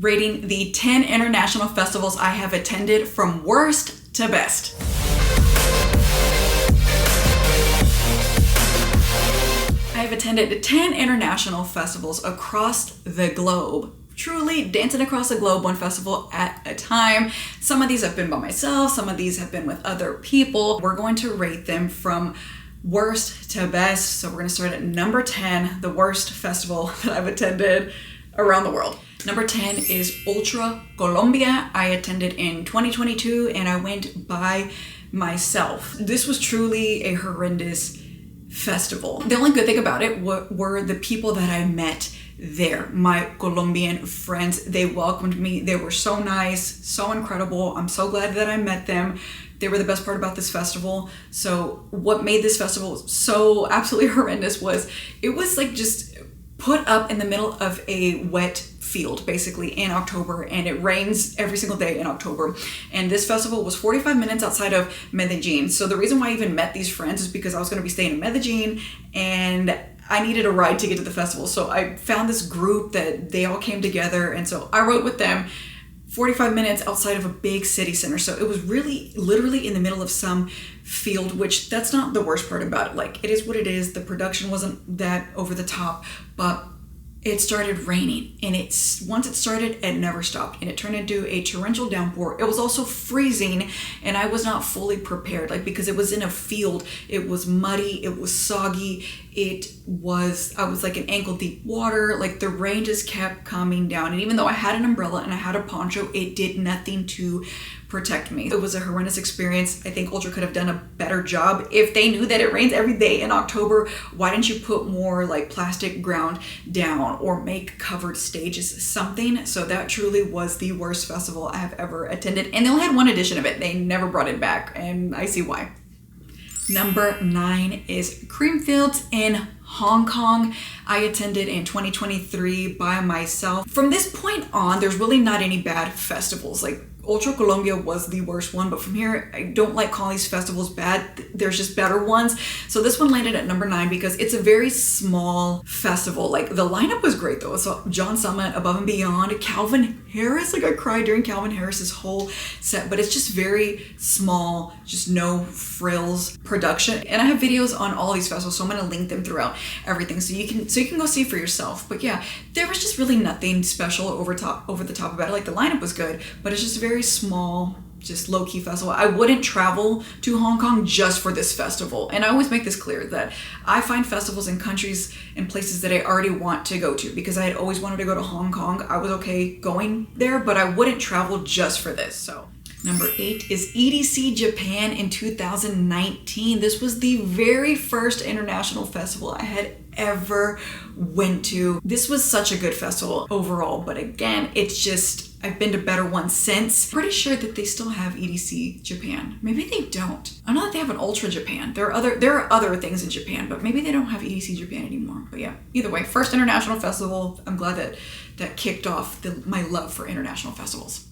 rating the 10 international festivals I have attended from worst to best. I have attended 10 international festivals across the globe. Truly dancing across the globe, one festival at a time. Some of these have been by myself, some of these have been with other people. We're going to rate them from worst to best. So we're going to start at number 10, the worst festival that I've attended around the world. Number 10 is Ultra Colombia. I attended in 2022 and I went by myself. This was truly a horrendous festival. The only good thing about it were the people that I met there. My Colombian friends, they welcomed me. They were so nice, so incredible. I'm so glad that I met them. They were the best part about this festival. So what made this festival so absolutely horrendous was it was like just put up in the middle of a wet field basically in October, and it rains every single day in October. And this festival was 45 minutes outside of Medellin. So the reason why I even met these friends is because I was going to be staying in Medellin and I needed a ride to get to the festival. So I found this group that they all came together, and so I rode with them 45 minutes outside of a big city center. So it was really literally in the middle of some field, which that's not the worst part about it. Like, it is what it is. The production wasn't that over the top, but it started raining, and once it started, it never stopped, and it turned into a torrential downpour. It was also freezing, and I was not fully prepared, because it was in a field. It was muddy, it was soggy, I was like in ankle deep water. The rain just kept coming down, and even though I had an umbrella and I had a poncho, it did nothing to protect me. It was a horrendous experience. I think Ultra could have done a better job. If they knew that it rains every day in October, why didn't you put more plastic ground down or make covered stages, something? So that truly was the worst festival I have ever attended. And they only had one edition of it. They never brought it back, and I see why. Number 9 is Creamfields in Hong Kong. I attended in 2023 by myself. From this point on, there's really not any bad festivals. Ultra Colombia was the worst one, but from here, I don't like calling these festivals bad. There's just better ones. So this one landed at number 9 because it's a very small festival. The lineup was great though. So John Summit, Above and Beyond, Calvin Harris. I cried during Calvin Harris's whole set, but it's just very small, just no frills production. And I have videos on all these festivals, so I'm gonna link them throughout everything so you can go see for yourself. But yeah, there was just really nothing special over the top about it. The lineup was good, but it's just very small, just low-key festival. I wouldn't travel to Hong Kong just for this festival. And I always make this clear that I find festivals in countries and places that I already want to go to, because I had always wanted to go to Hong Kong. I was okay going there, but I wouldn't travel just for this. So number 8 is EDC Japan in 2019. This was the very first international festival I had ever went to. This was such a good festival overall, but again, I've been to better ones since. Pretty sure that they still have EDC Japan. Maybe they don't. I know that they have an Ultra Japan. There are other things in Japan, but maybe they don't have EDC Japan anymore. But yeah, either way, first international festival. I'm glad that kicked off my love for international festivals.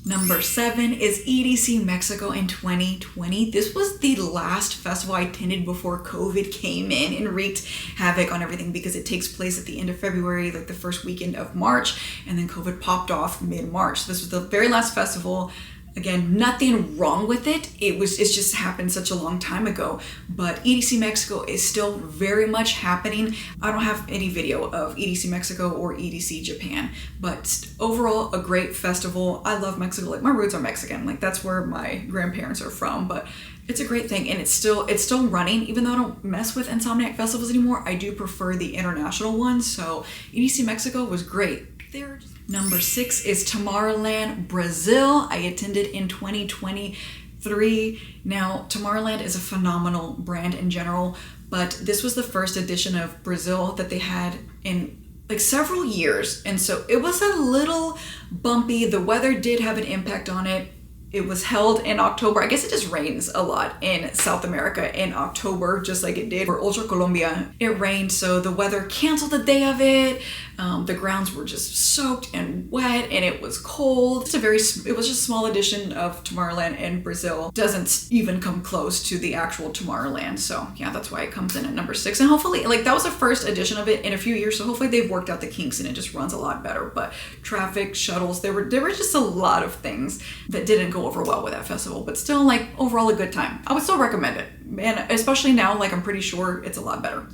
Number 7 is EDC Mexico in 2020. This was the last festival I attended before COVID came in and wreaked havoc on everything, because it takes place at the end of February, the first weekend of March, and then COVID popped off mid-March. This was the very last festival. Again, nothing wrong with it. It's just happened such a long time ago. But EDC Mexico is still very much happening. I don't have any video of EDC Mexico or EDC Japan, but overall a great festival. I love Mexico. My roots are Mexican. That's where my grandparents are from, but it's a great thing, and it's still running. Even though I don't mess with Insomniac festivals anymore, I do prefer the international ones. So EDC Mexico was great. Number 6 is Tomorrowland Brazil. I attended in 2023. Now, Tomorrowland is a phenomenal brand in general, but this was the first edition of Brazil that they had in several years. And so it was a little bumpy. The weather did have an impact on it. It was held in October. I guess it just rains a lot in South America in October, just like it did for Ultra Colombia. It rained, so the weather canceled the day of it. The grounds were just soaked and wet, and it was cold. It was just a small edition of Tomorrowland in Brazil. Doesn't even come close to the actual Tomorrowland. So yeah, that's why it comes in at number 6. And hopefully, like, that was the first edition of it in a few years. So hopefully they've worked out the kinks and it just runs a lot better. But traffic, shuttles, there were just a lot of things that didn't go over well with that festival. But still, like, overall a good time. I would still recommend it. And especially now, like, I'm pretty sure it's a lot better.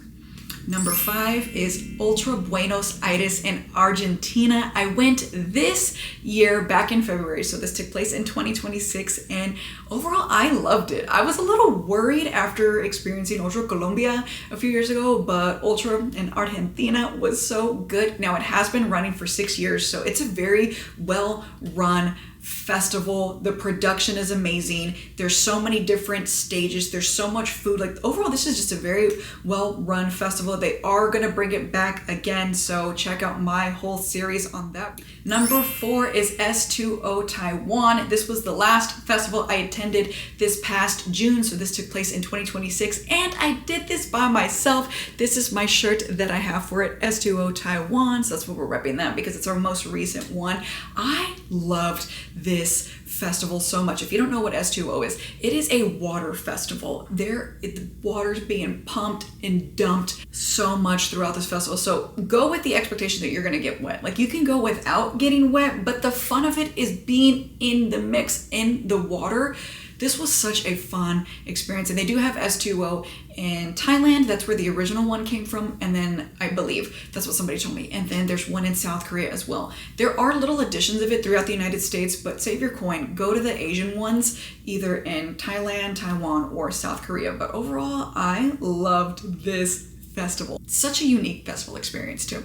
Number 5 is Ultra Buenos Aires in Argentina. I went this year back in February, so this took place in 2026, and overall I loved it. I was a little worried after experiencing Ultra Colombia a few years ago, but Ultra in Argentina was so good. Now, it has been running for 6 years, so it's a very well run festival. The production is amazing. There's so many different stages. There's so much food. Like, overall, this is just a very well run festival. They are going to bring it back again, so check out my whole series on that. Number 4 is S2O Taiwan. This was the last festival I attended this past June, so this took place in 2026, and I did this by myself. This is my shirt that I have for it, S2O Taiwan, so that's what we're repping that because it's our most recent one. I loved this festival so much. If you don't know what S2O is, it is a water festival. The water's being pumped and dumped so much throughout this festival. So go with the expectation that you're gonna get wet. Like, you can go without getting wet, but the fun of it is being in the mix in the water. This was such a fun experience. And they do have S2O in Thailand. That's where the original one came from. And then I believe that's what somebody told me. And then there's one in South Korea as well. There are little editions of it throughout the United States, but save your coin. Go to the Asian ones, either in Thailand, Taiwan, or South Korea. But overall, I loved this festival. Such a unique festival experience too.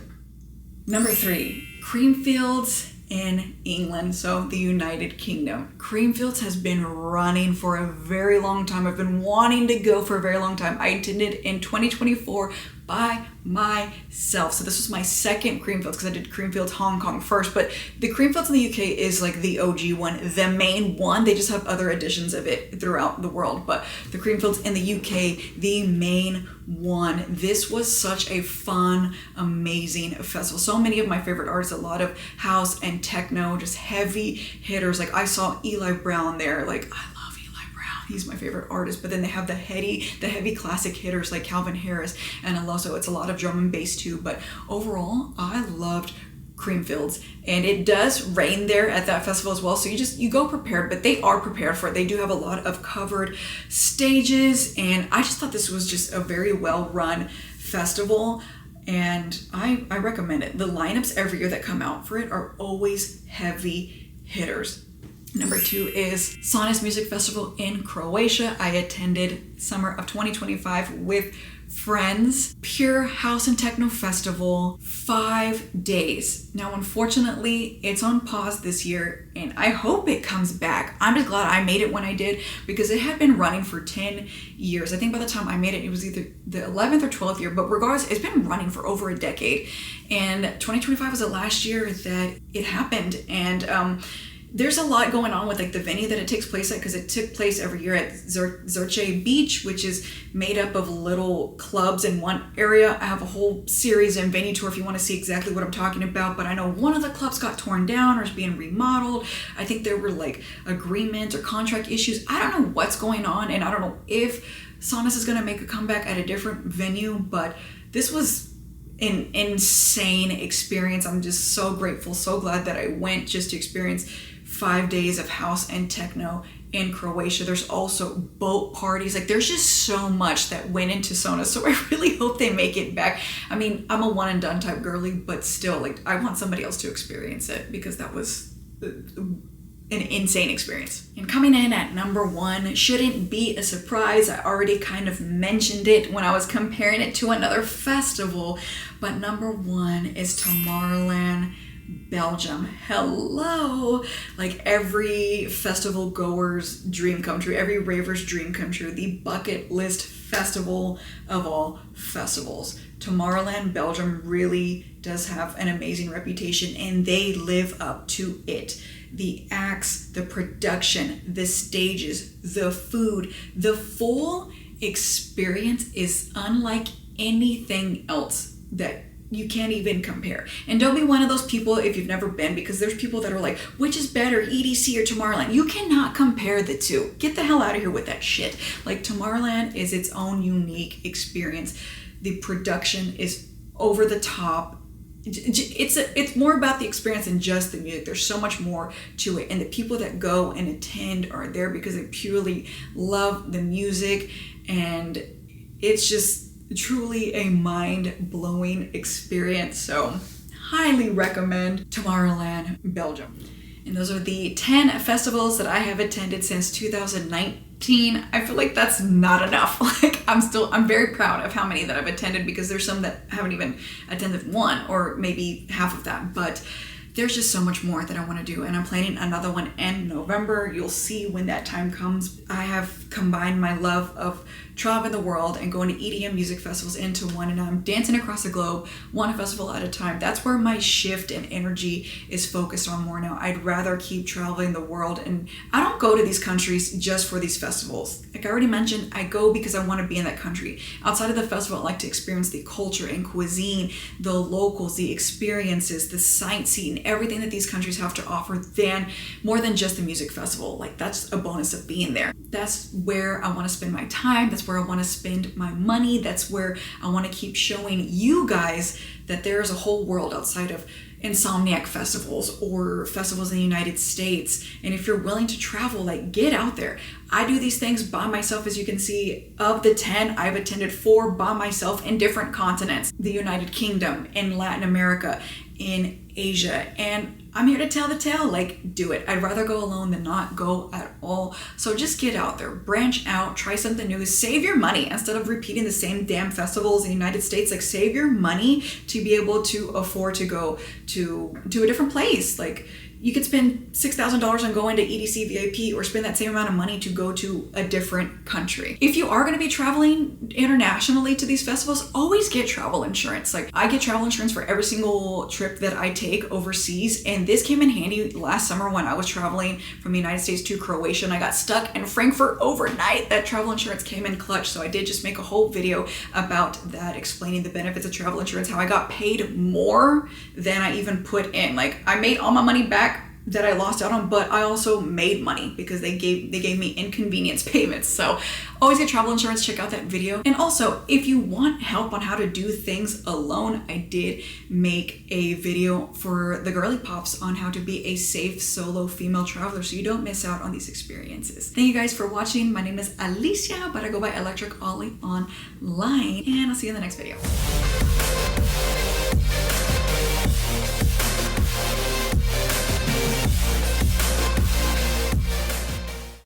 Number 3, Creamfields in England, so the United Kingdom. Creamfields has been running for a very long time. I've been wanting to go for a very long time. I attended in 2024 by myself. So this was my second Creamfields because I did Creamfields Hong Kong first, but the Creamfields in the UK is like the OG one, the main one. They just have other editions of it throughout the world, but the Creamfields in the UK, the main one. This was such a fun, amazing festival. So many of my favorite artists, a lot of house and techno, just heavy hitters. Like, I saw Eli Brown there. Like, I love Eli Brown. He's my favorite artist. But then they have the heavy classic hitters like Calvin Harris and Aloso. It's a lot of drum and bass too. But overall, I loved Creamfields, and it does rain there at that festival as well, so you go prepared, but they are prepared for it. They do have a lot of covered stages, and I just thought this was just a very well run festival, and I recommend it. The lineups every year that come out for it are always heavy hitters. Number 2 is Sonus Music Festival in Croatia. I attended summer of 2025 with friends. Pure house and techno festival, 5 days. Now, unfortunately, it's on pause this year, and I hope it comes back. I'm just glad I made it when I did, because it had been running for 10 years. I think by the time I made it, it was either the 11th or 12th year, but regardless, it's been running for over a decade. And 2025 was the last year that it happened. And there's a lot going on with like the venue that it takes place at, because it took place every year at Zurche Beach, which is made up of little clubs in one area. I have a whole series and venue tour if you want to see exactly what I'm talking about, but I know one of the clubs got torn down or is being remodeled. I think there were like agreement or contract issues. I don't know what's going on, and I don't know if Sonus is going to make a comeback at a different venue, but this was an insane experience. I'm just so grateful, so glad that I went just to experience 5 days of house and techno in Croatia. There's also boat parties. Like, there's just so much that went into Sonus, so I really hope they make it back. I mean, I'm a one and done type girly, but still, like, I want somebody else to experience it, because that was an insane experience. And coming in at number 1 shouldn't be a surprise. I already kind of mentioned it when I was comparing it to another festival, but number 1 is Tomorrowland Belgium. Hello! Like, every festival goer's dream come true, every raver's dream come true, the bucket list festival of all festivals. Tomorrowland Belgium really does have an amazing reputation, and they live up to it. the acts, the production, the stages, the food, the full experience is unlike anything else that you can't even compare. And don't be one of those people if you've never been, because there's people that are like, which is better, EDC or Tomorrowland? You cannot compare the two. Get the hell out of here with that shit. Like, Tomorrowland is its own unique experience. The production is over the top. It's more about the experience than just the music. There's so much more to it. And the people that go and attend are there because they purely love the music. And it's just truly a mind-blowing experience. So highly recommend Tomorrowland Belgium. And those are the 10 festivals that I have attended since 2019. I feel like that's not enough. Like, I'm very proud of how many that I've attended, because there's some that haven't even attended one or maybe half of that. But there's just so much more that I want to do, and I'm planning another one in November. You'll see when that time comes. I have combined my love of traveling the world and going to EDM music festivals into one, and I'm dancing across the globe, one festival at a time. That's where my shift and energy is focused on more now. I'd rather keep traveling the world, and I don't go to these countries just for these festivals. Like I already mentioned, I go because I want to be in that country. Outside of the festival, I like to experience the culture and cuisine, the locals, the experiences, the sightseeing, everything that these countries have to offer, than more than just the music festival. Like, that's a bonus of being there. That's where I want to spend my time. That's where I want to spend my money. That's where I want to keep showing you guys that there is a whole world outside of Insomniac festivals or festivals in the United States. And if you're willing to travel, like, get out there. I do these things by myself. As you can see, of the 10, I've attended 4 by myself in different continents: the United Kingdom, in Latin America, in Asia, and I'm here to tell the tale. Like, do it. I'd rather go alone than not go at all. So just get out there, branch out, try something new, save your money instead of repeating the same damn festivals in the United States. Like, save your money to be able to afford to go to a different place. Like, you could spend $6,000 on going to EDC VIP, or spend that same amount of money to go to a different country. If you are going to be traveling internationally to these festivals, always get travel insurance. Like, I get travel insurance for every single trip that I take overseas, and this came in handy last summer when I was traveling from the United States to Croatia and I got stuck in Frankfurt overnight. That travel insurance came in clutch, so I did just make a whole video about that, explaining the benefits of travel insurance, how I got paid more than I even put in. Like, I made all my money back that I lost out on, but I also made money because they gave me inconvenience payments. So always get travel insurance. Check out that video. And also, if you want help on how to do things alone, I did make a video for the girly pops on how to be a safe solo female traveler, so you don't miss out on these experiences. Thank you guys for watching. My name is Alicia, but I go by Electric Ollie online, and I'll see you in the next video.